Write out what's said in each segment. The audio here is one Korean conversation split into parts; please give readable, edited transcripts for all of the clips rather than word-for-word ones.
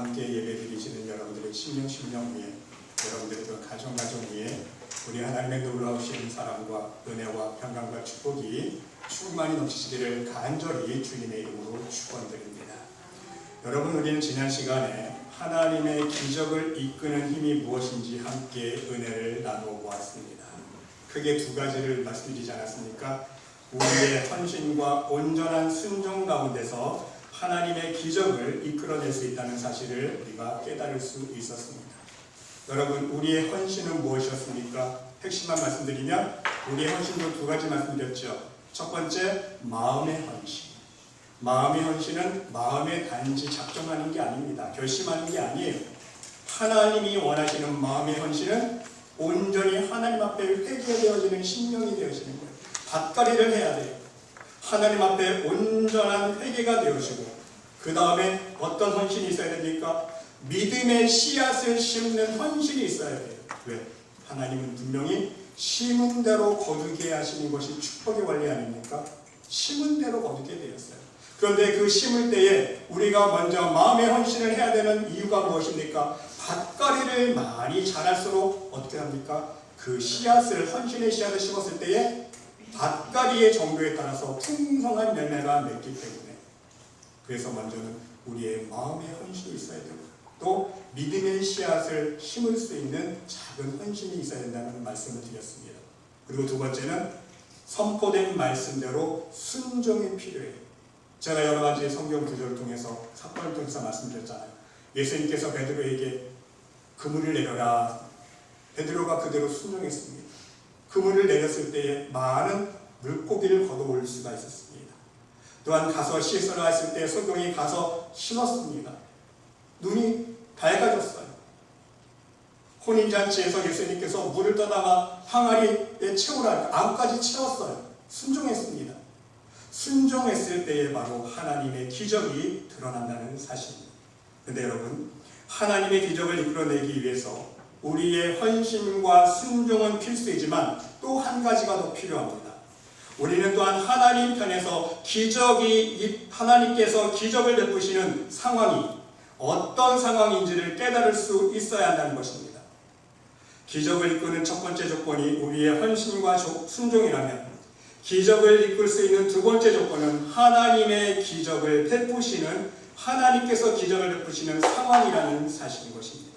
함께 예배드리시는 여러분들의 심령 위에, 여러분들의 그 가정 위에 우리 하나님의 놀라우신 사랑과 은혜와 평강과 축복이 충만히 넘치시기를 간절히 주님의 이름으로 축원드립니다. 여러분, 우리는 지난 시간에 하나님의 기적을 이끄는 힘이 무엇인지 함께 은혜를 나누어 보았습니다. 크게 두 가지를 말씀드리지 않았습니까? 우리의 헌신과 온전한 순종 가운데서 하나님의 기적을 이끌어낼 수 있다는 사실을 우리가 깨달을 수 있었습니다. 여러분, 우리의 헌신은 무엇이었습니까? 핵심만 말씀드리면 우리의 헌신도 두 가지 말씀드렸죠. 첫 번째, 마음의 헌신. 마음의 헌신은 마음에 단지 작정하는 게 아닙니다. 결심하는 게 아니에요. 하나님이 원하시는 마음의 헌신은 온전히 하나님 앞에 회개되어지는 심령이 되어지는 거예요. 밭갈이를 해야 돼요. 하나님 앞에 온전한 회개가 되어지고, 그 다음에 어떤 헌신이 있어야 됩니까? 믿음의 씨앗을 심는 헌신이 있어야 돼요. 왜? 하나님은 분명히 심은 대로 거두게 하시는 것이 축복의 원리 아닙니까? 심은 대로 거두게 되었어요. 그런데 그 심을 때에 우리가 먼저 마음의 헌신을 해야 되는 이유가 무엇입니까? 밭갈이를 많이 자랄수록 어떻게 합니까? 그 씨앗을, 헌신의 씨앗을 심었을 때에 밭갈이의 정도에 따라서 풍성한 열매가 맺기 때문에, 그래서 먼저는 우리의 마음의 헌신이 있어야 되고, 또 믿음의 씨앗을 심을 수 있는 작은 헌신이 있어야 된다는 말씀을 드렸습니다. 그리고 두 번째는 선포된 말씀대로 순종이 필요해요. 제가 여러 가지 성경 구절을 통해서, 사건을 통해서 말씀드렸잖아요. 예수님께서 베드로에게 그물을 내려라. 베드로가 그대로 순종했습니다. 그물을 내렸을 때에 많은 물고기를 걷어올 수가 있었습니다. 또한 가서 씻으라 했을 때 소경이 가서 씻었습니다. 눈이 밝아졌어요. 혼인잔치에서 예수님께서 물을 떠다가 항아리에 채우라, 암까지 채웠어요. 순종했습니다. 순종했을 때에 바로 하나님의 기적이 드러난다는 사실입니다. 그런데 여러분, 하나님의 기적을 이끌어내기 위해서 우리의 헌신과 순종은 필수이지만 또 한 가지가 더 필요합니다. 우리는 또한 하나님 편에서 하나님께서 기적을 베푸시는 상황이 어떤 상황인지를 깨달을 수 있어야 한다는 것입니다. 기적을 이끄는 첫 번째 조건이 우리의 헌신과 순종이라면, 기적을 이끌 수 있는 두 번째 조건은 하나님의 기적을 베푸시는, 하나님께서 기적을 베푸시는 상황이라는 사실인 것입니다.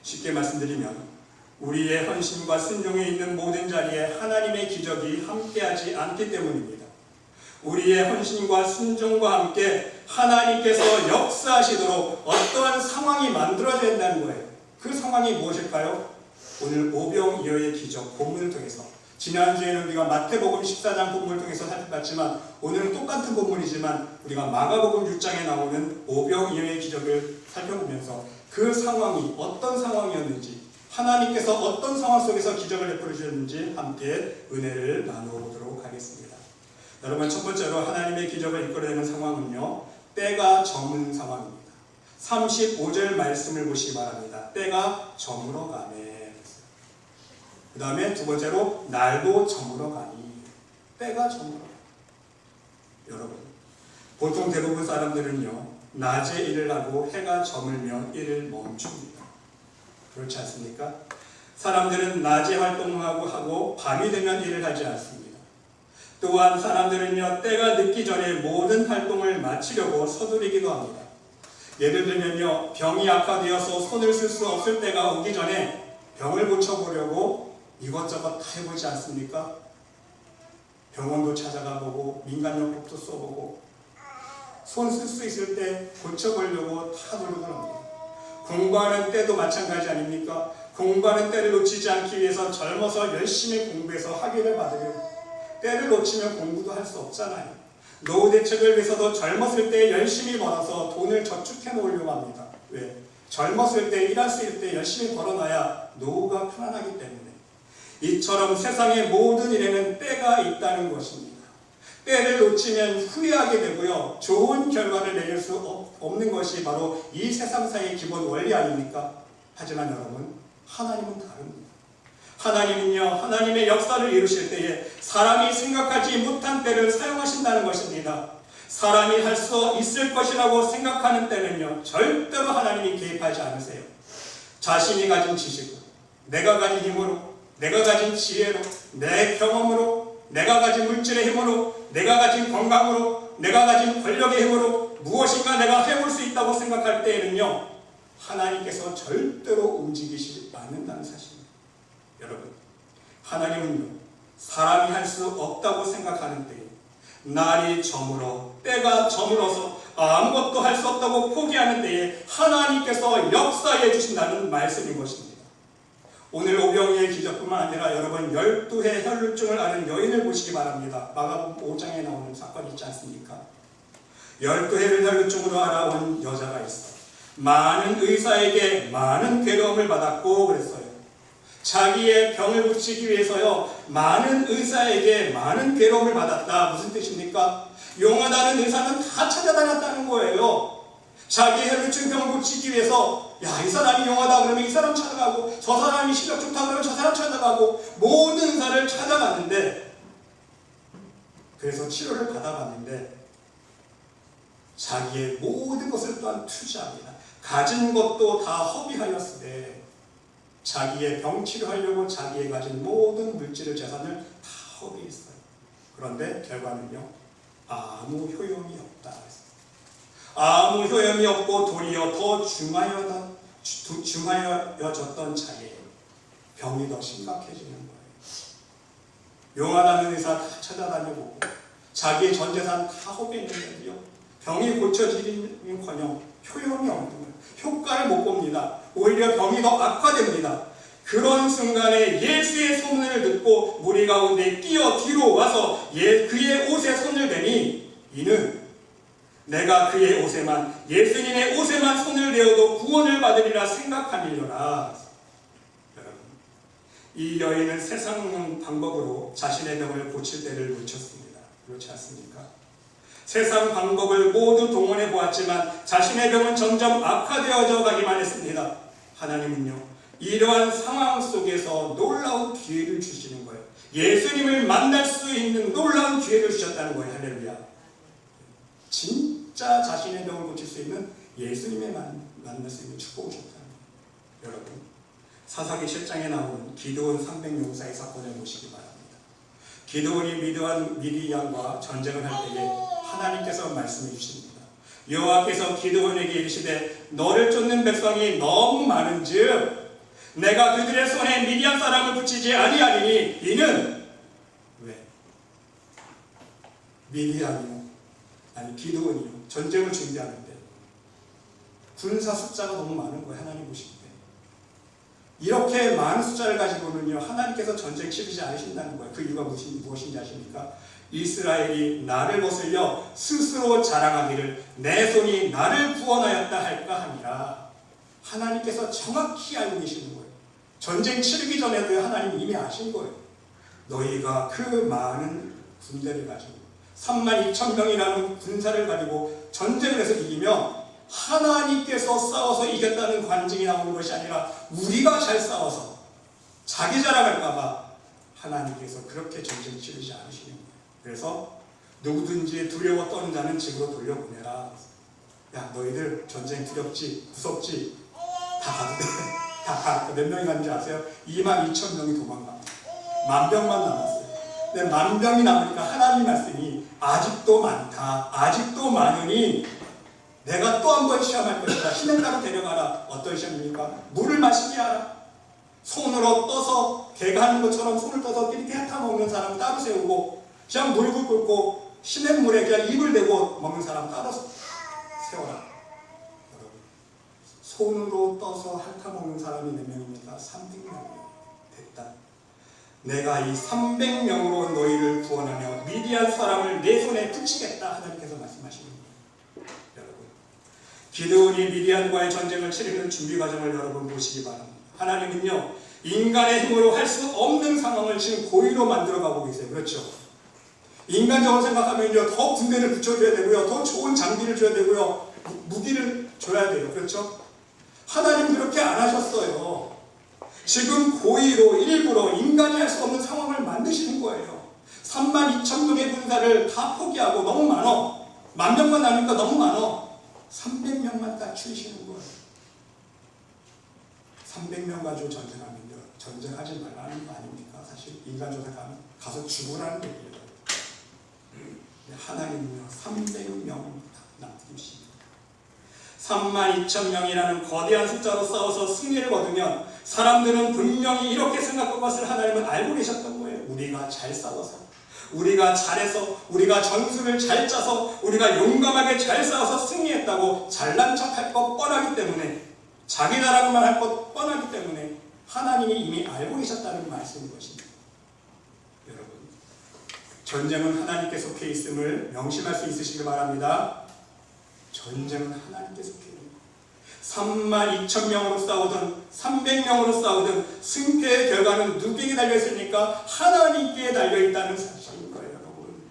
쉽게 말씀드리면 우리의 헌신과 순종에 있는 모든 자리에 하나님의 기적이 함께하지 않기 때문입니다. 우리의 헌신과 순종과 함께 하나님께서 역사하시도록 어떠한 상황이 만들어져야 된다는 거예요. 그 상황이 무엇일까요? 오늘 오병이어의 기적 본문을 통해서, 지난주에는 우리가 마태복음 14장 본문을 통해서 살펴봤지만, 오늘은 똑같은 본문이지만 우리가 마가복음 6장에 나오는 오병이어의 기적을 살펴보면서 그 상황이 어떤 상황이었는지, 하나님께서 어떤 상황 속에서 기적을 베풀어 주셨는지 함께 은혜를 나누어 보도록 하겠습니다. 여러분, 첫 번째로 하나님의 기적을 이끌어내는 상황은요, 때가 저문 상황입니다. 35절 말씀을 보시기 바랍니다. 때가 저물어 가네. 그 다음에 두 번째로 날도 저물어 가니. 때가 저물어 가니. 여러분, 보통 대부분 사람들은요, 낮에 일을 하고 해가 저물면 일을 멈춥니다. 그렇지 않습니까? 사람들은 낮에 활동하고 밤이 되면 일을 하지 않습니다. 또한 사람들은요, 때가 늦기 전에 모든 활동을 마치려고 서두르기도 합니다. 예를 들면요, 병이 악화되어서 손을 쓸 수 없을 때가 오기 전에 병을 고쳐보려고 이것저것 다 해보지 않습니까? 병원도 찾아가 보고 민간요법도 써보고 손 쓸 수 있을 때 고쳐보려고 다 노력을 합니다. 공부하는 때도 마찬가지 아닙니까? 공부하는 때를 놓치지 않기 위해서 젊어서 열심히 공부해서 학위를 받으려고, 때를 놓치면 공부도 할 수 없잖아요. 노후 대책을 위해서도 젊었을 때 열심히 벌어서 돈을 저축해 놓으려고 합니다. 왜? 젊었을 때 일할 수 있을 때 열심히 벌어놔야 노후가 편안하기 때문에. 이처럼 세상의 모든 일에는 때가 있다는 것입니다. 때를 놓치면 후회하게 되고요, 좋은 결과를 내릴 수 없는 것이 바로 이 세상사의 기본 원리 아닙니까? 하지만 여러분, 하나님은 다릅니다. 하나님은요, 하나님의 역사를 이루실 때에 사람이 생각하지 못한 때를 사용하신다는 것입니다. 사람이 할 수 있을 것이라고 생각하는 때는요, 절대로 하나님이 개입하지 않으세요. 자신이 가진 지식으로, 내가 가진 힘으로, 내가 가진 지혜로, 내 경험으로, 내가 가진 물질의 힘으로, 내가 가진 건강으로, 내가 가진 권력의 힘으로 무엇인가 내가 해볼 수 있다고 생각할 때에는요, 하나님께서 절대로 움직이지 않는다는 사실입니다. 여러분, 하나님은요, 사람이 할 수 없다고 생각하는 때에, 날이 저물어 때가 저물어서 아무것도 할 수 없다고 포기하는 때에 하나님께서 역사해 주신다는 말씀인 것입니다. 오늘 오병이의 기적뿐만 아니라 여러분 12해 혈루증을 앓은 여인을 보시기 바랍니다. 마가복음 5장에 나오는 사건이 있지 않습니까? 12해를 혈루증으로 알아온 여자가 있어. 많은 의사에게 많은 괴로움을 받았고 그랬어요. 자기의 병을 고치기 위해서요, 많은 의사에게 많은 괴로움을 받았다. 무슨 뜻입니까? 용하다는 의사는 다 찾아다녔다는 거예요. 자기의 혈루증 병을 고치기 위해서, 야, 이 사람이 용하다 그러면 이 사람 찾아가고, 저 사람이 실력 좋다 그러면 저 사람 찾아가고, 모든 의사를 찾아갔는데, 그래서 치료를 받아봤는데, 자기의 모든 것을 또한 투자합니다. 가진 것도 다 허비하였으되, 자기의 병 치료하려고 자기의 가진 모든 물질을, 재산을 다 허비했어요. 그런데 결과는요, 아무 효용이 없다. 아무 효용이 없고 도리어 더 중하여졌던 자기의 병이 더 심각해지는 거예요. 용하다는 의사 다 찾아다녀보고 자기의 전 재산 다 허비했는데요, 병이 고쳐지기는커녕 효용이 없는 거예요. 효과를 못 봅니다. 오히려 병이 더 악화됩니다. 그런 순간에 예수의 소문을 듣고 무리 가운데 뛰어 뒤로 와서 그의 옷에 손을 대니 이는 내가 그의 옷에만, 예수님의 옷에만 손을 대어도 구원을 받으리라 생각함이려라. 여러분, 이 여인은 세상 방법으로 자신의 병을 고칠 때를 놓쳤습니다. 그렇지 않습니까? 세상 방법을 모두 동원해 보았지만 자신의 병은 점점 악화되어져 가기만 했습니다. 하나님은요, 이러한 상황 속에서 놀라운 기회를 주시는 거예요. 예수님을 만날 수 있는 놀라운 기회를 주셨다는 거예요. 할렐루야. 진짜 자신의 병을 고칠 수 있는 예수님을 만날 수 있는 축복을 주셨다는 거예요. 여러분, 사사기 7장에 나오는 기드온 300용사의 사건을 보시기 바랍니다. 기드온이 미디안과 전쟁을 할 때에 하나님께서 말씀해 주십니다. 여호와께서 기드온에게 이르시되 너를 쫓는 백성이 너무 많은즉 내가 그들의 손에 미디안 사람을 붙이지 아니하리니 이는 왜? 미디안이요, 아니 기드온이요, 전쟁을 준비하는데 군사 숫자가 너무 많은 거예요. 하나님 보실 때 이렇게 많은 숫자를 가지고는요, 하나님께서 전쟁 치르지 않으신다는 거예요. 그 이유가 무엇인지 아십니까? 이스라엘이 나를 거슬려 스스로 자랑하기를 내 손이 나를 구원하였다 할까 하니라. 하나님께서 정확히 알고 계시는 거예요. 전쟁 치르기 전에도 하나님 이미 아신 거예요. 너희가 그 많은 군대를 가지고 32,000명이라는 군사를 가지고 전쟁을 해서 이기면 하나님께서 싸워서 이겼다는 관증이 나오는 것이 아니라 우리가 잘 싸워서 자기 자랑할까봐 하나님께서 그렇게 전쟁 치르지 않으시는 거예요. 그래서 누구든지 두려워 떠는 자는 집으로 돌려보내라. 야, 너희들 전쟁 두렵지? 무섭지? 다 가도 돼. 다 가. 몇 명이 갔는지 아세요? 22,000명이 도망가. 10,000명만 남았어요. 근데 10,000명이 남으니까 하나님 말씀이 아직도 많다. 아직도 많으니 내가 또 한 번 시험할 것이다. 신의 따로 데려가라. 어떤 시험입니까? 물을 마시게 하라. 손으로 떠서 개가 하는 것처럼 손을 떠서 이렇게 핥아먹는 사람 따로 세우고, 그냥 물고 끓고 신의 물에 그냥 입을 대고 먹는 사람 따로 세워라. 여러분, 손으로 떠서 핥아먹는 사람이 몇 명입니까? 300명이에요. 됐다. 내가 이 300명으로 너희를 구원하며 미디안 사람을 내 손에 붙이겠다. 하나님께서 말씀하시는 거예요. 여러분, 기드온이 미디안과의 전쟁을 치르는 준비 과정을 여러분 보시기 바랍니다. 하나님은요, 인간의 힘으로 할 수 없는 상황을 지금 고의로 만들어가고 계세요. 그렇죠? 인간적으로 생각하면요, 더 군대를 붙여줘야 되고요, 더 좋은 장비를 줘야 되고요, 무기를 줘야 돼요. 그렇죠? 하나님 그렇게 안 하셨어요. 지금 고의로 일부러 인간이 할 수 없는 상황을 만드시는 거예요. 32,000명의 군사를 다 포기하고 너무 많어. 10,000명만 남으니까 너무 많어. 300명만 딱 추리시는 거예요. 300명 가지고 전쟁하면요, 전쟁하지 말라는 거 아닙니까? 사실 인간조사 가면 가서 죽으라는 얘기예요. 하나님은요 300명 남기십니다. 32,000명이라는 거대한 숫자로 싸워서 승리를 거두면 사람들은 분명히 이렇게 생각할 것을 하나님은 알고 계셨던 거예요. 우리가 잘 싸워서, 우리가 잘해서, 우리가 전술을 잘 짜서, 우리가 용감하게 잘 싸워서 승리했다고 잘난 척할 것 뻔하기 때문에, 자기 나라만 할 것 뻔하기 때문에 하나님이 이미 알고 계셨다는 말씀인 것입니다. 여러분, 전쟁은 하나님께 속해 있음을 명심할 수 있으시길 바랍니다. 전쟁은 하나님께 속해 있습니다. 32,000명으로 싸우든 300명으로 싸우든 승패의 결과는 누구에게 달려있습니까? 하나님께 달려있다는 사실인 거예요. 여러분,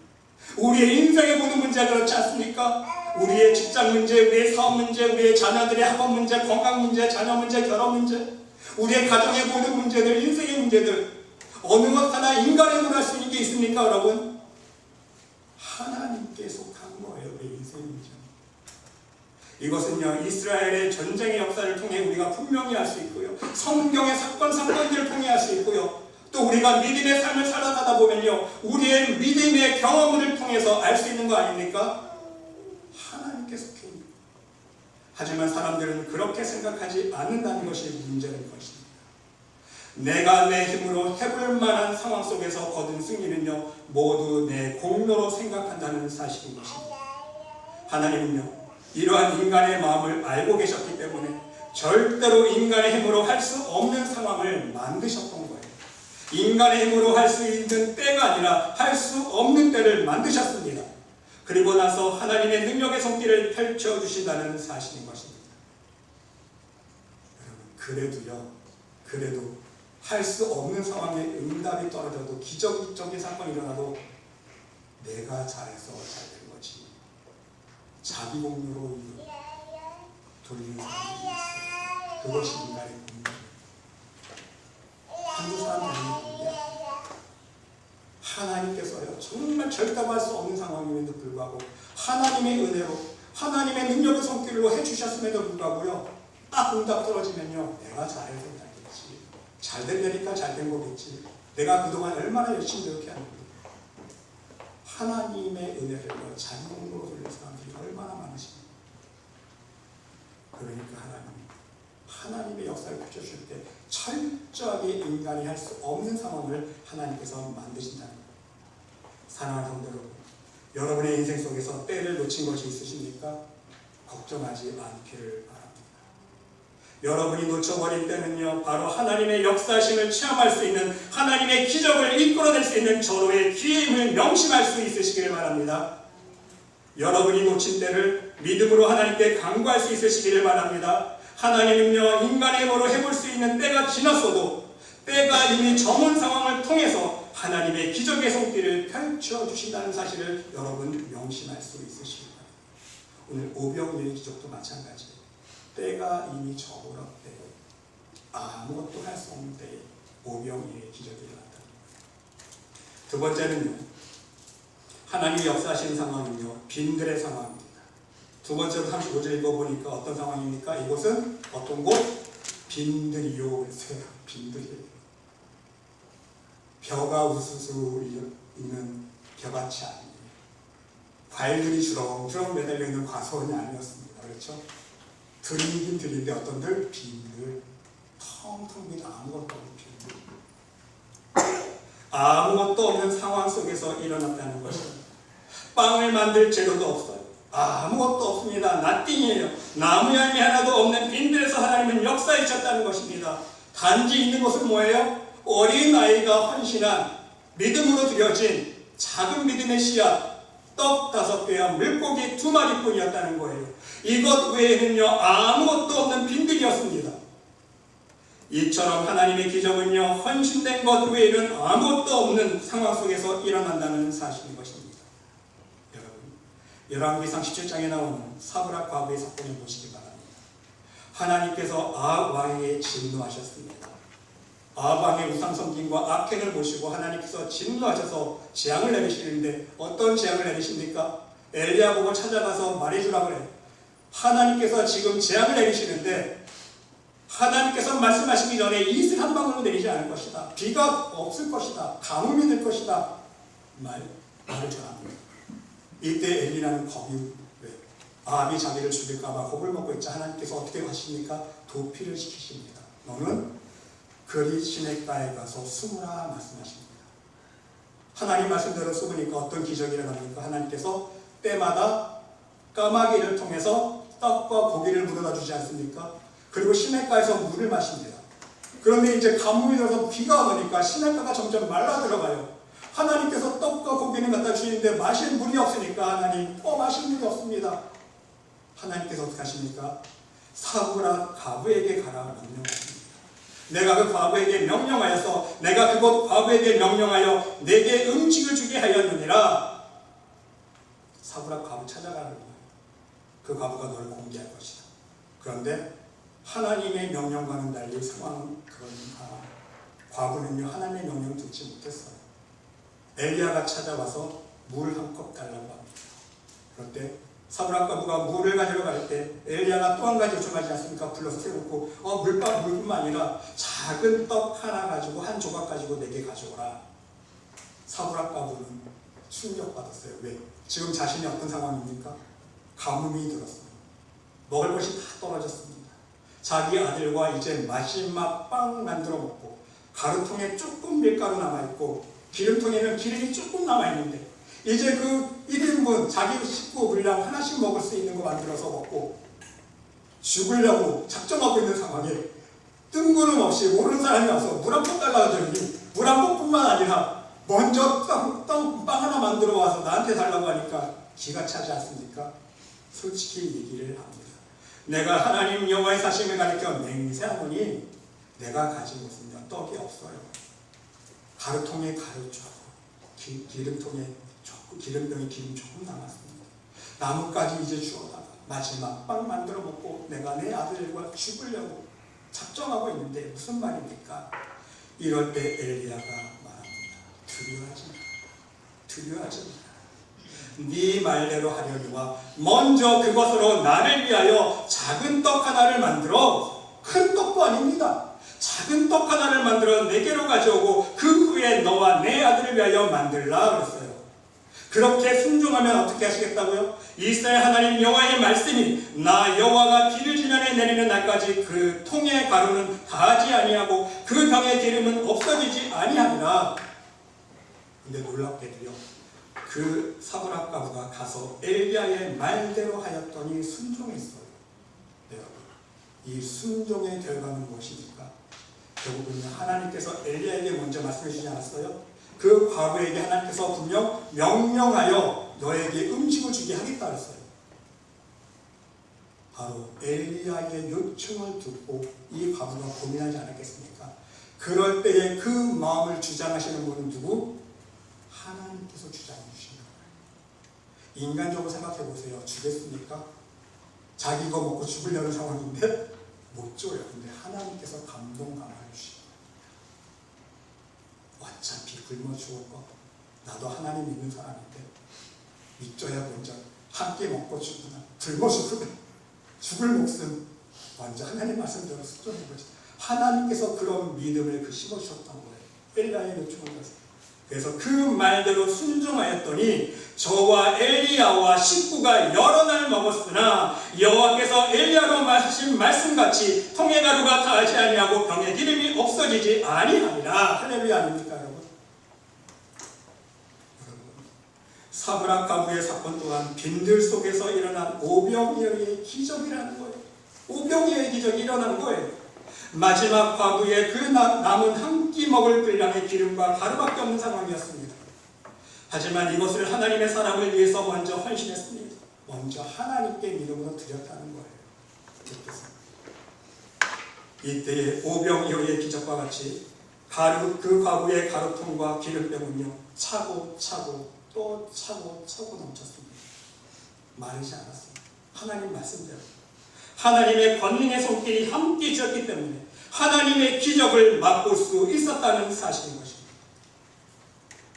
우리의 인생의 모든 문제가 그렇지 않습니까? 우리의 직장 문제, 우리의 사업 문제, 우리의 자녀들의 학업 문제, 건강 문제, 자녀 문제, 결혼 문제, 우리의 가정의 모든 문제들, 인생의 문제들, 어느 것 하나 인간의 힘으로 할 수 있는 게 있습니까, 여러분? 하나님께 속한 거예요, 우리 인생의 문제. 이것은요, 이스라엘의 전쟁의 역사를 통해 우리가 분명히 알 수 있고요, 성경의 사건들을 통해 알 수 있고요, 또 우리가 믿음의 삶을 살아가다 보면요, 우리의 믿음의 경험을 통해서 알 수 있는 거 아닙니까? 하나님께 속해 있는. 하지만 사람들은 그렇게 생각하지 않는다는 것이 문제인 것입니다. 내가 내 힘으로 해볼 만한 상황 속에서 거둔 승리는요, 모두 내 공로로 생각한다는 사실인 것입니다. 하나님은요, 이러한 인간의 마음을 알고 계셨기 때문에 절대로 인간의 힘으로 할 수 없는 상황을 만드셨던 거예요. 인간의 힘으로 할 수 있는 때가 아니라 할 수 없는 때를 만드셨습니다. 그리고 나서 하나님의 능력의 손길을 펼쳐주신다는 사실인 것입니다. 여러분, 그래도 할 수 없는 상황에 응답이 떨어져도, 기적적인 사건이 일어나도 내가 잘해서 잘 된 거지, 자기 공로로 돌리는 사람이 있어요. 그것이 인간의 공로예요. 한두 사람 되는 공로야. 하나님께서요, 정말 절대할 수 없는 상황임에도 불구하고 하나님의 은혜로, 하나님의 능력의 손길로 해주셨음에도 불구하고요, 딱 응답 떨어지면요, 내가 잘해서 잘겠지, 잘 되려니까 잘 된 거겠지, 내가 그동안 얼마나 열심히 노력했는데. 하나님의 은혜를 자기 공로로 돌리는 사람들이 얼마나 많으십니까? 그러니까 하나님의 역사를 펼쳐주실 때 철저하게 인간이 할 수 없는 상황을 하나님께서 만드신다는 거예요. 사랑하는 성도 여러분, 여러분의 인생 속에서 때를 놓친 것이 있으십니까? 걱정하지 않기를 바랍니다. 여러분이 놓쳐버린 때는요, 바로 하나님의 역사심을 체험할 수 있는, 하나님의 기적을 이끌어낼 수 있는 절호의 기회임을 명심할 수 있으시길 바랍니다. 여러분이 놓친 때를 믿음으로 하나님께 간구할 수 있으시기를 바랍니다. 하나님은요, 인간의 힘으로 해볼 수 있는 때가 지났어도 때가 이미 저문 상황을 통해서 하나님의 기적의 손길을 펼쳐주신다는 사실을 여러분 명심할 수 있으시길 바랍니다. 오늘 오병이어의 기적도 마찬가지예요. 때가 이미 저물었 때, 아무것도 할 수 없는 때에 오병이어의 기적이 일어났다. 두 번째는요, 하나님이 역사하시는 상황은요, 빈들의 상황입니다. 두 번째로 35절 읽어보니까 어떤 상황입니까? 이곳은 어떤 곳? 빈들이요. 빈들이요. 벼가 우수수 있는 벼밭이 아니에요. 과일들이 주렁주렁 매달려 있는 과수원이 아니었습니다. 그렇죠? 들이긴 들인데 어떤들? 빈들. 텅텅 빈 아무것도 없는 빈들. 아무것도 없는 상황 속에서 일어났다는 것입니다. 빵을 만들 재료도 없어요. 아무것도 없습니다. 나띵이에요. 나무 열매 하나도 없는 빈들에서 하나님은 역사하셨다는 것입니다. 단지 있는 것은 뭐예요? 어린 아이가 헌신한 믿음으로 드려진 작은 믿음의 씨앗, 떡 5개와 물고기 2마리뿐이었다는 거예요. 이것 외에는요, 아무것도 없는 빈들이었습니다. 이처럼 하나님의 기적은요, 헌신된 것 외에는 아무것도 없는 상황 속에서 일어난다는 사실인 것입니다. 여러분, 열왕기상 17장에 나오는 사브락 과부의 사건을 보시기 바랍니다. 하나님께서 아합 왕에게 진노하셨습니다. 아합 왕의 우상 섬김과 악행을 보시고 하나님께서 진노하셔서 재앙을 내리시는데 어떤 재앙을 내리십니까? 엘리야 보고 찾아가서 말해주라 그래. 하나님께서 지금 재앙을 내리시는데 하나님께서 말씀하시기 전에 이슬 한 방울도 내리지 않을 것이다. 비가 없을 것이다. 가뭄이 될 것이다. 말을 전합니다. 이때 엘리야는 겁이 왜? 아합이 자기를 죽일까봐 겁을 먹고 있자 하나님께서 어떻게 하십니까? 도피를 시키십니다. 너는 그리 시냇가에 가서 숨으라 말씀하십니다. 하나님 말씀대로 숨으니까 어떤 기적이 일어납니까? 하나님께서 때마다 까마귀를 통해서 떡과 고기를 물어다 주지 않습니까? 그리고 시냇가에서 물을 마십니다. 그런데 이제 가뭄이 들어서 비가 오니까 시냇가가 점점 말라 들어가요. 하나님께서 떡과 고기는 갖다 주시는데 마실 물이 없으니까 하나님 마실 물이 없습니다. 하나님께서 어떻게 하십니까? 사부라 과부에게 가라 명령하십니다. 내가 그 과부에게 명령하여서 내가 그곳 과부에게 명령하여 내게 음식을 주게 하였느니라. 사부라 과부 찾아가는 거예요. 그 과부가 너를 공개할 것이다. 그런데 하나님의 명령과는 달리 상황은 그러니까 과부는요 하나님의 명령 듣지 못했어요. 엘리야가 찾아와서 물 한 컵 달라고 합니다. 그럴 때 사부라 과부가 물을 가지러 갈 때 엘리야가 또 한 가지 요청하지 않습니까? 불러서 세우고 물뿐만 아니라 작은 떡 하나 가지고 한 조각 가지고 내게 가져오라. 사부라 과부는 충격받았어요. 왜? 지금 자신이 어떤 상황입니까? 가뭄이 들었어요. 먹을 것이 다 떨어졌습니다. 자기 아들과 이제 마지막 빵 만들어 먹고 가루통에 조금 밀가루 남아있고 기름통에는 기름이 조금 남아있는데 이제 그 1인분 자기 식구 분량 하나씩 먹을 수 있는 거 만들어서 먹고 죽으려고 작정하고 있는 상황에 뜬구름없이 모르는 사람이 와서 물 한 컵 달라고 하더니 물 한 컵뿐만 아니라 먼저 빵 하나 만들어 와서 나한테 달라고 하니까 기가 차지 않습니까? 솔직히 얘기를 합니다. 내가 하나님 여호와의 사심을 가리켜 맹세하노니 내가 가진 것은요 떡이 없어요. 가루통에 가루 조금, 기름통에 조금, 기름병에 기름 조금 남았습니다. 나뭇가지 이제 주워다가 마지막 빵 만들어 먹고 내가 내 아들과 죽으려고 작정하고 있는데 무슨 말입니까? 이럴 때 엘리야가 말합니다. 두려워하지 마. 네 말대로 하려니와 먼저 그것으로 나를 위하여 작은 떡 하나를 만들어 큰 떡도 아닙니다. 작은 떡 하나를 만들어 내게로 가져오고 그 후에 너와 내 아들을 위하여 만들라 그랬어요. 그렇게 순종하면 어떻게 하시겠다고요? 이스라엘 하나님 여호와의 말씀이 나 여호와가 비를 지면에 내리는 날까지 그 통의 가루는 다하지 아니하고 그 병의 기름은 없어지지 아니하리라. 근데 놀랍게도요 그 사부라 과부가 가서 엘리야의 말대로 하였더니 순종했어요. 여러분, 이 순종의 결과는 무엇입니까? 결국은 하나님께서 엘리야에게 먼저 말씀해 주지 않았어요? 그 과부에게 하나님께서 분명 명령하여 너에게 음식을 주게 하겠다 했어요. 바로 엘리야의 요청을 듣고 이 과부가 고민하지 않았겠습니까? 그럴 때에 그 마음을 주장하시는 분은 누구? 하나님께서 주장해 주신 거예요. 인간적으로 생각해 보세요. 주겠습니까? 자기 거 먹고 죽으려는 상황인데 못 줘요. 근데 하나님께서 감동감을 주시고 어차피 굶어 죽을 거 나도 하나님 믿는 사람인데 믿줘야 먼저 함께 먹고 죽으나 굶어 죽으면 죽을 목숨 먼저 하나님 말씀대로 순종해 보죠. 하나님께서 그런 믿음을 심어주셨던 거예요. 엘리야의 요청을 했어요. 그래서 그 말대로 순종하였더니 저와 엘리야와 식구가 여러 날 먹었으나 여호와께서 엘리야로 하신 말씀같이 통의 가루가 다하지 아니하고 병의 기름이 없어지지 아니하니라. 할렐루야 아닙니까 여러분? 사브락 가부의 사건 또한 빈들 속에서 일어난 오병이어의 기적이라는 거예요. 오병이어의 기적이 일어난 거예요. 마지막 과부의 그 남은 한 끼 먹을 분량의 기름과 가루밖에 없는 상황이었습니다. 하지만 이것을 하나님의 사람을 위해서 먼저 헌신했습니다. 먼저 하나님께 믿음으로 드렸다는 거예요. 이때의 오병이어의 기적과 같이 그 과부의 가루통과 기름병은요 차고 또 차고 넘쳤습니다. 마르지 않았습니다. 하나님 말씀대로 하나님의 권능의 손길이 함께 있었기 때문에 하나님의 기적을 맛볼 수 있었다는 사실인 것입니다.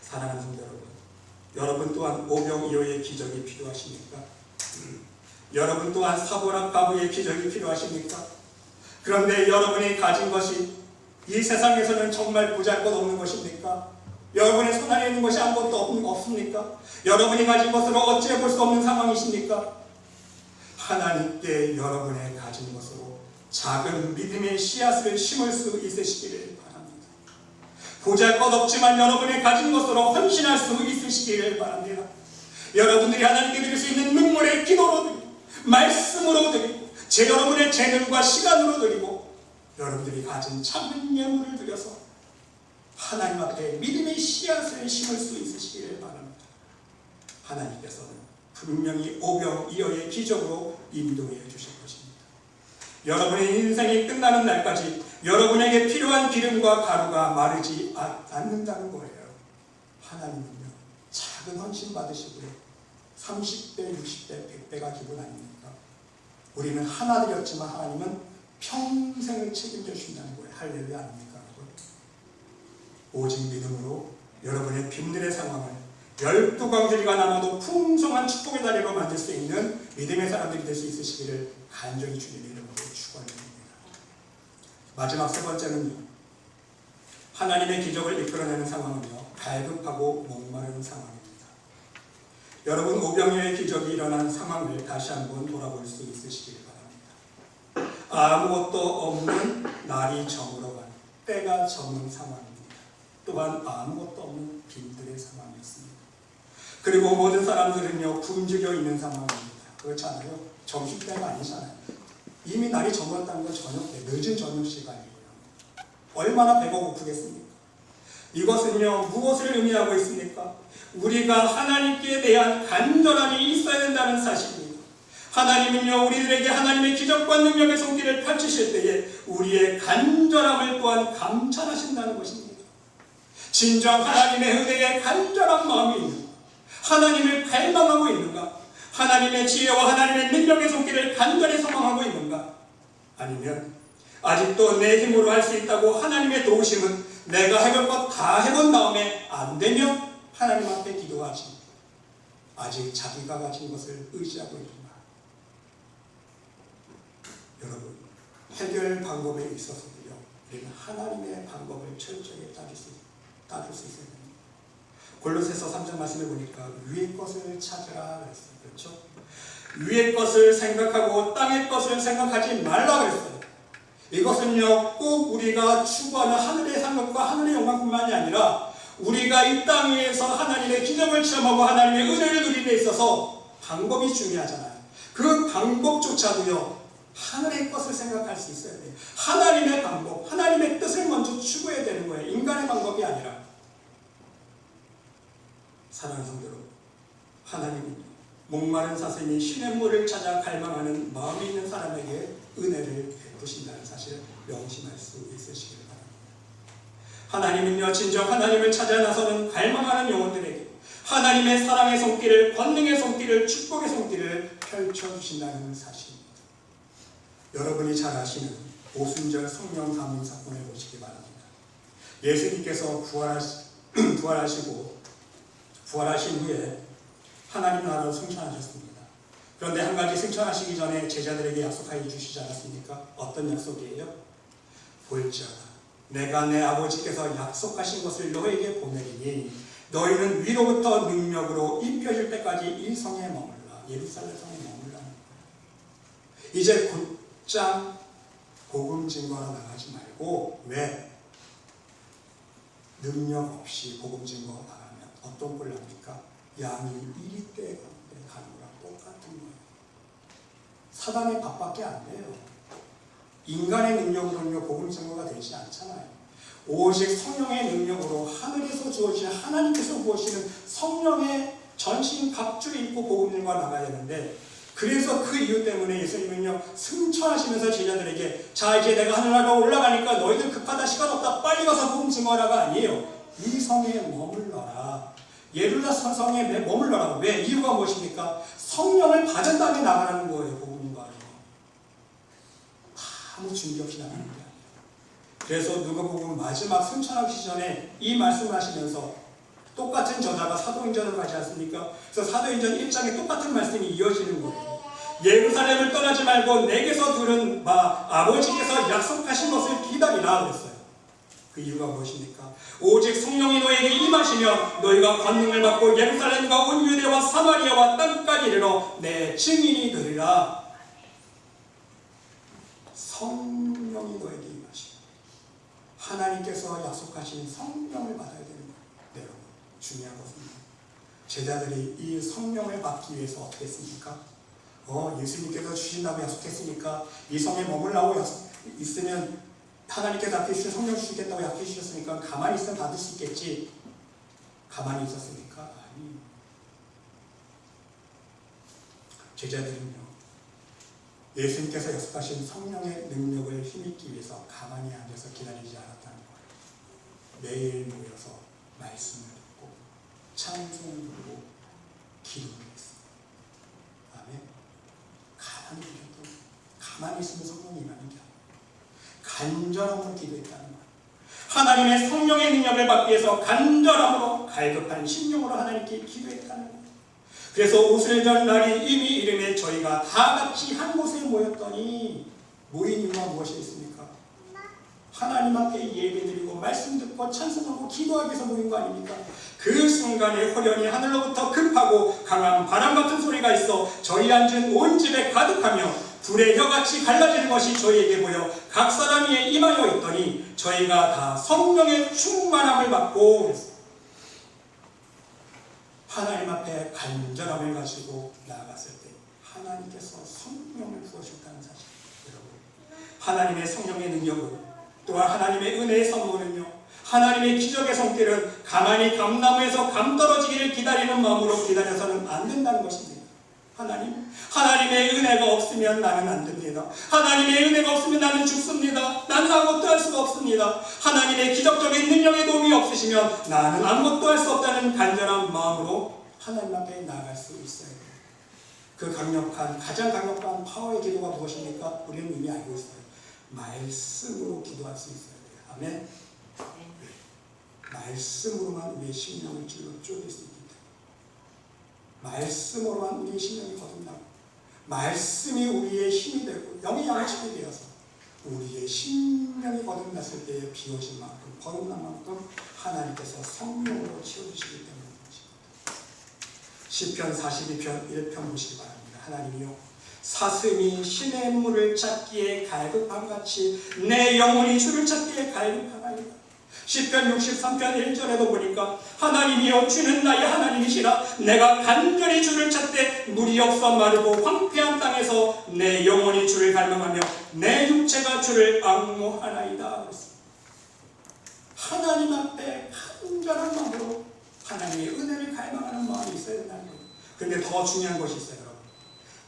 사랑하는 성도 여러분, 여러분 또한 오병이어의 기적이 필요하십니까? 여러분 또한 사보락 가부의 기적이 필요하십니까? 그런데 여러분이 가진 것이 이 세상에서는 정말 보잘것없는 것입니까? 여러분의 손 안에 있는 것이 아무것도 없습니까? 여러분이 가진 것으로 어찌해 볼 수 없는 상황이십니까? 하나님께 여러분의 가진 것으로 작은 믿음의 씨앗을 심을 수 있으시기를 바랍니다. 보잘것없지만 여러분의 가진 것으로 헌신할 수 있으시기를 바랍니다. 여러분들이 하나님께 드릴 수 있는 눈물의 기도로 드리고 말씀으로 드리고 여러분의 재능과 시간으로 드리고 여러분들이 가진 작은 예물을 드려서 하나님 앞에 믿음의 씨앗을 심을 수 있으시기를 바랍니다. 하나님께서는 분명히 오병이어의 기적으로 인도해 주실 것입니다. 여러분의 인생이 끝나는 날까지 여러분에게 필요한 기름과 가루가 마르지 않는다는 거예요. 하나님은요, 작은 헌신 받으시고요, 30배, 60배, 100배가 기분 아닙니까? 우리는 하나 드렸지만 하나님은 평생을 책임져 주신다는 거예요. 할렐루야 아닙니까? 오직 믿음으로 여러분의 빈들의 상황을 12광주리가 남아도 풍성한 축복의 다리로 만들 수 있는 믿음의 사람들이 될 수 있으시기를 간절히 주님의 이름으로 축원드립니다. 마지막 세 번째는요, 하나님의 기적을 이끌어내는 상황은요, 갈급하고 목마른 상황입니다. 여러분, 오병이어의 기적이 일어난 상황을 다시 한번 돌아볼 수 있으시기를 바랍니다. 아무것도 없는 날이 저물어간 때가 저문 상황입니다. 또한 아무것도 없는 빈들의 상황이었습니다. 그리고 모든 사람들은요, 굶주려 있는 상황입니다. 그렇잖아요. 점심때가 아니잖아요. 이미 날이 저물었다는 건 저녁 때, 늦은 저녁 시간이고요. 얼마나 배가 고프겠습니까? 이것은요, 무엇을 의미하고 있습니까? 우리가 하나님께 대한 간절함이 있어야 된다는 사실입니다. 하나님은요, 우리들에게 하나님의 기적과 능력의 손길을 펼치실 때에 우리의 간절함을 또한 감찰하신다는 것입니다. 진정 하나님의 은혜에 간절한 마음이 있는가? 하나님을 갈망하고 있는가? 하나님의 지혜와 하나님의 능력의 손길을 간절히 소망하고 있는가? 아니면 아직도 내 힘으로 할 수 있다고 하나님의 도우심은 내가 해볼 것 다 해본 다음에 안 되면 하나님 앞에 기도하지, 아직 자기가 가진 것을 의지하고 있는가? 여러분, 해결 방법에 있어서도요, 우리는 하나님의 방법을 철저히 따질 수 있어야 됩니다. 골로새서 3장 말씀을 보니까 위의 것을 찾으라 그랬어요. 그렇죠? 위의 것을 생각하고 땅의 것을 생각하지 말라 그랬어요. 이것은요, 꼭 우리가 추구하는 하늘의 상급과 하늘의 영광뿐만이 아니라 우리가 이 땅 위에서 하나님의 기적을 체험하고 하나님의 은혜를 누리는 데 있어서 방법이 중요하잖아요. 그 방법조차도요, 하늘의 것을 생각할 수 있어야 돼요. 하나님의 방법, 하나님의 뜻을 먼저 추구해야 되는 거예요. 인간의 방법이 아니라. 사랑하는 성도 여러분, 하나님은 목마른 사슴이 시냇물을 찾아 갈망하는 마음이 있는 사람에게 은혜를 베푸신다는 사실을 명심할 수 있으시길 바랍니다. 하나님은요, 진정 하나님을 찾아 나서는 갈망하는 영혼들에게 하나님의 사랑의 손길을, 권능의 손길을, 축복의 손길을 펼쳐주신다는 사실입니다. 여러분이 잘 아시는 오순절 성령 가문 사건을 보시기 바랍니다. 예수님께서 부활하신 후에 하나님 나라로 승천하셨습니다. 그런데 한 가지 승천하시기 전에 제자들에게 약속하여 주시지 않았습니까? 어떤 약속이에요? 볼지어다, 내가 내 아버지께서 약속하신 것을 너에게 보내리니 너희는 위로부터 능력으로 입혀질 때까지 이 성에 머물라, 예루살렘 성에 머물라. 이제 곧장 복음 증거하러 나가지 말고, 왜? 능력 없이 복음 증거하러 나가면 어떤 꼴 납니까? 양이 이리떼 가는 거랑 똑같은 거예요. 사단의 밥밖에 안 돼요. 인간의 능력으로는요, 복음 증거가 되지 않잖아요. 오직 성령의 능력으로 하늘에서 주어지신, 하나님께서 부으시는 성령의 전신 갑주를 입고 복음 증거가 나가야 되는데, 그래서 그 이유 때문에 예수님은요, 승천하시면서 제자들에게 자, 이제 내가 하늘나라로 올라가니까 너희들 급하다, 시간 없다, 빨리 가서 복음 증거하라가 아니에요. 이 성에 머물러라, 예루살렘 성에 머물러라. 왜? 이유가 무엇입니까? 성령을 받은 다음에 나가라는 거예요. 복음 증거하는 거. 아무 준비 없이 나가는 게 아니에요. 그래서 누가복음 마지막 승천하기 전에 이 말씀을 하시면서 똑같은 저자가 사도행전을 가지 않습니까? 그래서 사도행전 1장에 똑같은 말씀이 이어지는 거예요. 예루살렘을 떠나지 말고 내게서 들은 바 아버지께서 약속하신 것을 기다리라 그랬어요. 그 이유가 무엇입니까? 오직 성령이 너에게 임하시면 너희가 권능을 받고 예루살렘과 온 유대와 사마리아와 땅까지 이르러 내 증인이 되리라. 성령이 너에게 임하시면 하나님께서 약속하신 성령을 받아야 되는 거예요. 네, 여러분 중요한 것입니다. 제자들이 이 성령을 받기 위해서 어떻게 했습니까? 예수님께서 주신다고 약속했으니까 이 성에 머물라고 있으면 하나님께서 앞에 주신 성령 주시겠다고 약속해 주셨으니까 가만히 있으면 받을 수 있겠지. 가만히 있었습니까? 아니. 제자들은요, 예수님께서 약속하신 성령의 능력을 힘입기 위해서 가만히 앉아서 기다리지 않았다는 거예요. 매일 모여서 말씀을 듣고 찬송을 부르고 기도를 했어요. 아멘. 가만히 있으면 성령이 임하는 게 아니에요. 간절함으로 기도했다는 거예요. 하나님의 성령의 능력을 받기 위해서 간절함으로 갈급한 심령으로 하나님께 기도했다는 거예요. 그래서 오순절 날이 이미 이름에 저희가 다 같이 한 곳에 모였더니 모인 이유가 무엇이겠습니까? 하나님 앞에 예배드리고 말씀 듣고 찬송하고 기도하기 위해서 모인 거 아닙니까? 그 순간에 호련히 하늘로부터 급하고 강한 바람 같은 소리가 있어 저희 앉은 온 집에 가득하며 불의 혀같이 갈라지는 것이 저희에게 보여 각 사람 위에 임하여 있더니 저희가 다 성령의 충만함을 받고 하나님 앞에 간절함을 가지고 나아갔을 때 하나님께서 성령을 부어주셨다는 사실. 여러분, 하나님의 성령의 능력은 또한 하나님의 은혜의 선물은요, 하나님의 기적의 손길은 가만히 감나무에서 감 떨어지기를 기다리는 마음으로 기다려서는 안 된다는 것입니다. 하나님의 은혜가 없으면 나는 안 됩니다. 하나님의 은혜가 없으면 나는 죽습니다. 나는 아무것도 할 수가 없습니다. 하나님의 기적적인 능력의 도움이 없으시면 나는 아무것도 할 수 없다는 간절한 마음으로 하나님 앞에 나아갈 수 있어야 돼요. 그 가장 강력한 파워의 기도가 무엇입니까? 우리는 이미 알고 있어요. 말씀으로 기도할 수 있어야 돼요. 아멘. 말씀으로만 우리의 심령을 찔러 쪼갤 수 있기 때문에 말씀으로만 우리의 심령이 거듭나고 말씀이 우리의 힘이 되고 영의 양식이 되어서 우리의 심령이 거듭났을 때에 비워진 만큼 거듭난 만큼 하나님께서 성령으로 채워주시기 때문인 것입니다. 시편 42편 1편 보시기 바랍니다. 하나님이요, 사슴이 신의 물을 찾기에 갈급함같이 내 영혼이 주를 찾기에 갈급하나이다. 시편 63편 1절에도 보니까 하나님이여 주는 나의 하나님이시라. 내가 간절히 주를 찾되 물이 없어 마르고 황폐한 땅에서 내 영혼이 주를 갈망하며 내 육체가 주를 앙모하나이다. 하나님 앞에 간절한 마음으로 하나님의 은혜를 갈망하는 마음이 있어야 된다는 거예요. 그런데 더 중요한 것이 있어요. 여러분,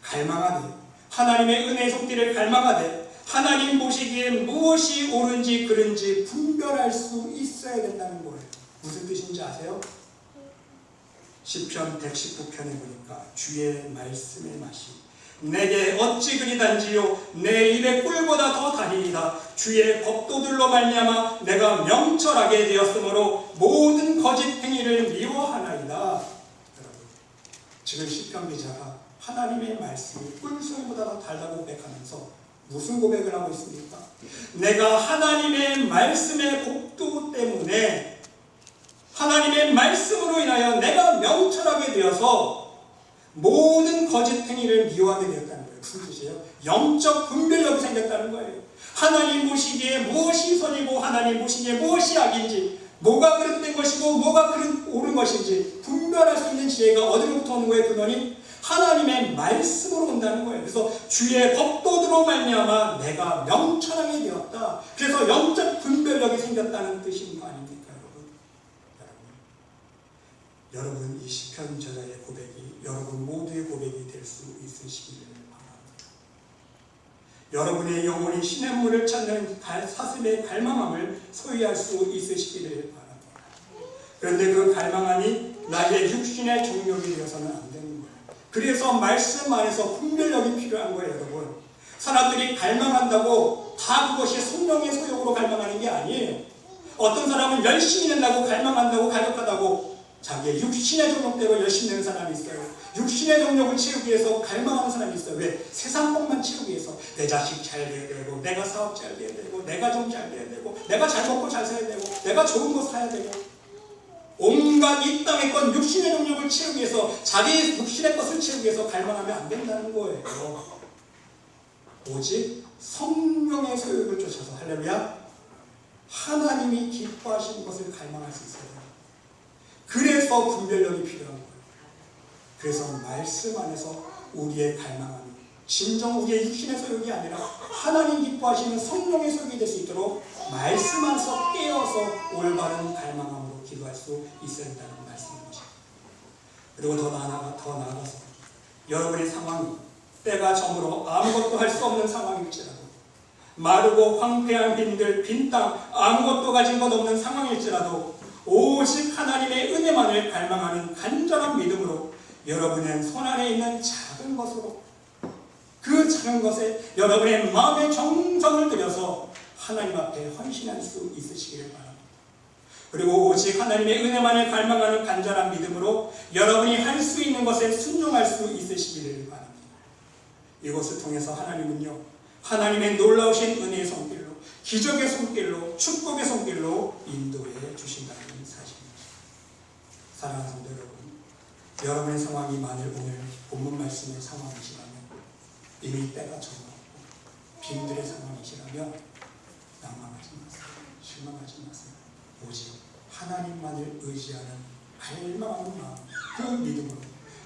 갈망하되 하나님의 은혜의 속기를 갈망하되 하나님 보시기에 무엇이 옳은지 그른지 분별할 수 있어야 된다는 거예요. 무슨 뜻인지 아세요? 시편 119편에 보니까 주의 말씀의 맛이 내게 어찌 그리 단지요 내 입의 꿀보다 더 달이니이다. 주의 법도들로 말미암아 내가 명철하게 되었으므로 모든 거짓 행위를 미워하나이다. 여러분, 지금 시편 기자가 하나님의 말씀이 꿀송이보다 더 달다고 고백하면서 무슨 고백을 하고 있습니까? 내가 하나님의 말씀의 복도 때문에 하나님의 말씀으로 인하여 내가 명철하게 되어서 모든 거짓 행위를 미워하게 되었다는 거예요. 무슨 뜻이에요? 영적 분별력이 생겼다는 거예요. 하나님 보시기에 무엇이 선이고 하나님 보시기에 무엇이 악인지, 뭐가 그릇된 것이고 뭐가 옳은 것인지 분별할 수 있는 지혜가 어디로부터 오는 거예요? 그거니 하나님의 말씀으로 온다는 거예요. 그래서 주의 법도들로 말미암아 내가 명철하게 되었다. 그래서 영적 분별력이 생겼다는 뜻인 거 아닙니까, 여러분? 여러분, 이 시편 저자의 고백이 여러분 모두의 고백이 될 수 있으시기를 바랍니다. 여러분의 영혼이 신의 물을 찾는 사슴의 갈망함을 소유할 수 있으시기를 바랍니다. 그런데 그 갈망함이 나의 육신의 정욕이 되어서는 안 되는 거예요. 그래서 말씀 안에서 분별력이 필요한 거예요, 여러분. 사람들이 갈망한다고 다 그것이 성령의 소욕으로 갈망하는 게 아니에요. 어떤 사람은 열심히 된다고 갈망한다고 갈급하다고 자기의 육신의 정욕대로 열심히 내는 사람이 있어요. 육신의 정욕을 채우기 위해서 갈망하는 사람이 있어요. 왜? 세상 것만 채우기 위해서 내 자식 잘 돼야 되고, 내가 사업 잘 돼야 되고, 내가 좀 잘 돼야 되고, 내가 잘 먹고 잘 살아야 되고, 내가 좋은 거 사야 되고, 온갖 이 땅의 것 육신의 정욕을 채우기 위해서, 자기 육신의 것을 채우기 위해서 갈망하면 안 된다는 거예요. 오직 성령의 소욕을 쫓아서, 할렐루야, 하나님이 기뻐하시는 것을 갈망할 수 있어요. 그래서 분별력이 필요한 거예요. 그래서 말씀 안에서 우리의 갈망함이 진정 우리의 육신의 소욕이 아니라 하나님 기뻐하시는 성령의 소욕이 될 수 있도록 말씀 안에서 깨어서 올바른 갈망함으로 기도할 수 있어야 한다는 말씀입니다. 그리고 더 나아가서 여러분의 상황이 때가 저물어 아무것도 할 수 없는 상황일지라도, 마르고 황폐한 빈들, 빈 땅, 아무것도 가진 것 없는 상황일지라도 오직 하나님의 은혜만을 갈망하는 간절한 믿음으로 여러분의 손안에 있는 작은 것으로, 그 작은 것에 여러분의 마음의 정성을 들여서 하나님 앞에 헌신할 수 있으시기를 바랍니다. 그리고 오직 하나님의 은혜만을 갈망하는 간절한 믿음으로 여러분이 할 수 있는 것에 순종할 수 있으시기를 바랍니다. 이것을 통해서 하나님은요, 하나님의 놀라우신 은혜의 손길로, 기적의 손길로, 축복의 손길로 인도해 주신다는 사실입니다. 사랑하는 성도 여러분, 여러분의 상황이 만일 오늘 본문 말씀의 상황이시라면, 이미 때가 저물었고 빈들의 상황이시라면 낭망하지 마세요. 실망하지 마세요. 오직 하나님만을 의지하는 갈망하는 마음, 그 믿음으로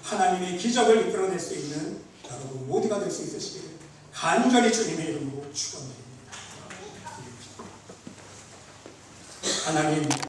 하나님의 기적을 이끌어낼 수 있는 여러분 모두가 될 수 있으시기를 간절히 주님의 이름으로 축원드립니다. 하나님,